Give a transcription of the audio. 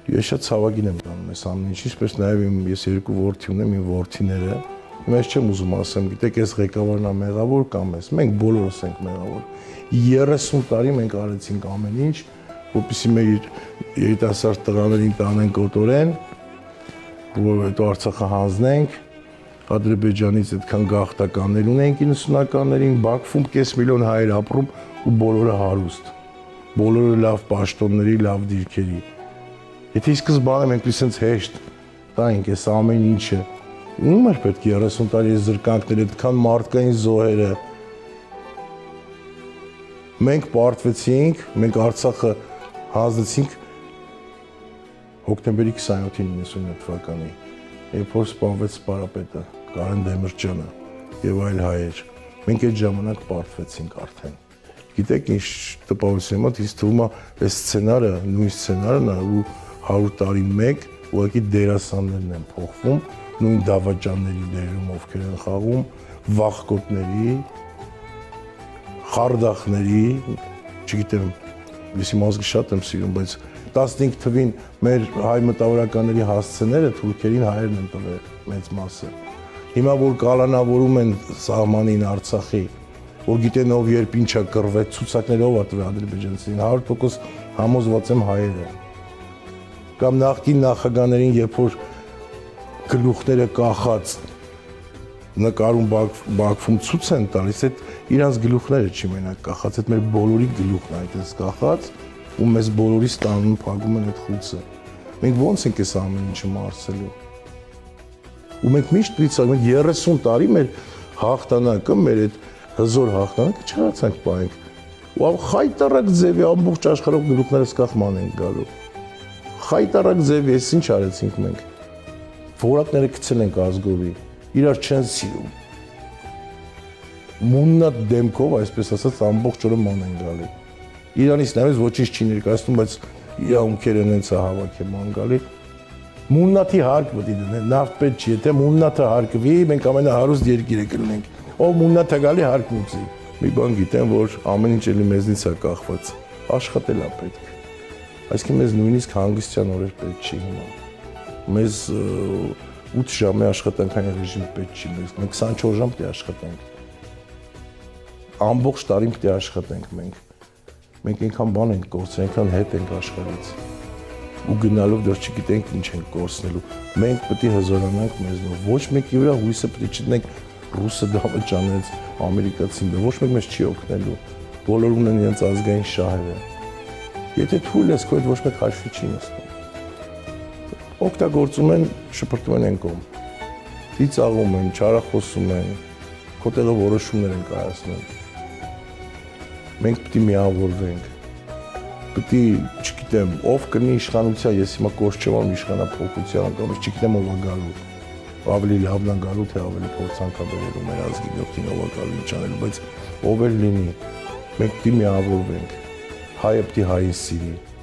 Ես շատ ցավագին եմ կանում այս ամեն ինչից, ինչպես նաև ես երկու որդի ունեմ, իմ որդիները։ Ես չեմ ուզում ասեմ, գիտեք, այս ղեկավարն է մեղավոր կամ ես։ Մենք բոլորս ենք մեղավոր։ 30 տարի մենք արեցինք ամեն ինչ, որպեսզի մեր երիտասարդ տղաներին տանեն կոտորեն, որ հետո Արցախը հանձնենք։ Ադրբեջանից այդքան գաղթականներ ունենք 90-ականներին, Բաքվում կես միլիոն հայեր ապրում ու բոլորը հարուստ։ Բոլորը լավ պաշտոնների, լավ դիրքերի։ Եթե սկզբանե մենք այսպես հեշտ տայինք այս ամեն ինչը, ում էր պետք է 30 տարի զրկանքներ, այդքան մարդկային զոհերը։ Մենք պարտվեցինք, մենք Արցախը հանձնեցինք հոկտեմբերի 27-ին 99 թվականի, երբ որ սպանվեց սպարապետը Կարեն Դեմիրճյանը եւ այլ հայեր։ Մենք այդ ժամանակ պարտվեցինք արդեն։ Գիտեք ինչ տպավորություն մոտ ինձ թվում է այս սցենարը, նույն սցենարն է ու 100 տարի մեկ ուղղակի դերասաններն են փոխվում, նույն դավաճանների դերում ովքեր են խաղում, վախկոտների, խարդախների, չգիտեմ, ես իմ ազգը շատ եմ սիրում, բայց 15 թվին մեր հայ մտավորականների հասցեները թուրքերին հայերն են տվել մեծ մասը։ Հիմա որ կալանավորում են սահմանին Արցախի, որ գիտեն ով երբ ինչա կռվեց, ցուցակներով ա տվել ադրբեջանցին, 100% համոզված եմ հայերը։ Կամ նախկին նախագահներին, երբ որ գլուխները կախած նկարում Բաքվում ցույց են տալիս, այդ իրանց գլուխները չի մենակ կախած, այդ մեր բոլորի գլուխն է այդպես կախած, ու մեզ բոլորիս տանում փակում են այդ խուցը։ Մենք ո՞նց ենք այս ամեն ինչը մարսելու։ Ու մենք միշտ պիտի մենք 30 տարի մեր հաղթանակը, մեր այդ հզոր հաղթանակը չհարացանք պահենք։ Ու խայտարակ ձևի ամբողջ աշխարհով գլուխներս կախման ենք գալու։ Խայտարակ ձևի էս ինչ արեցինք մենք։ Որակները գցել ենք ազգովի, իրար չեն սիրում։ Մուննատ դեմքով, այսպես ասած, ամբողջ օրը ման են գալի։ Իրանից նայես ոչինչ չի ներկայացնում, բայց իրավունքերը հենց է հավաք է ման գալի։ Մուննաթի հարկ պետք է դնեն, նավթ պետք չի, եթե մուննաթը հարկվի, մենք ամենահարուստ երկիրը կլինենք։ Ով մուննաթը գալի հարկն ուծի։ Մի բան գիտեմ, որ ամեն ինչ էլի մեզնից է կախված, աշխատել է պետք։ Այսինքն մեզ նույնիսկ հանգստյան օրեր պետք չի հիմա։ Մեզ 8 ժամի աշխատանքային ռեժիմ պետք չի, մենք 24 ժամ պետք է աշխատենք։ Ամբողջ տարին պետք է աշխատենք մենք։ Մենք այնքան բան ենք կորցրել, այնքան հետ ենք աշխարհից։ Ու գնալով դեռ չգիտենք ինչ ենք կորցնելու։ Մենք պետք է հզորանանք մեզնով։ Ոչ մեկի վրա հույսը պետք է չտնենք ռուսը դավաճանեց, ամերիկացին, ոչ մեկ մեզ չի օգնելու։ Բոլորը ունեն իրենց ազգային շահերը։ Եթե թույլ ես, քո հետ ոչ մեկ հաշվի չի նստում։ Օգտագործում են, շփրտում են կողմ։ Ծիծաղում են, չարախոսում են, քո տեղը որոշումներ են կայացնում։ Մենք պետք է միավորվենք։ Պետք է, չգիտեմ, ով կնի իշխանության, ես հիմա կորս չեմ անում իշխանափոխության, կամ չգիտեմ ով է գալու։ Ավելի լավն է գալու, թե ավելի փորձանքաբերելու մեր ազգի գլխին ով է գալու ինչ անելու, բայց ով էլ լինի, մենք պետք է միավորվենք։ Հայը պետք է հային սիրի։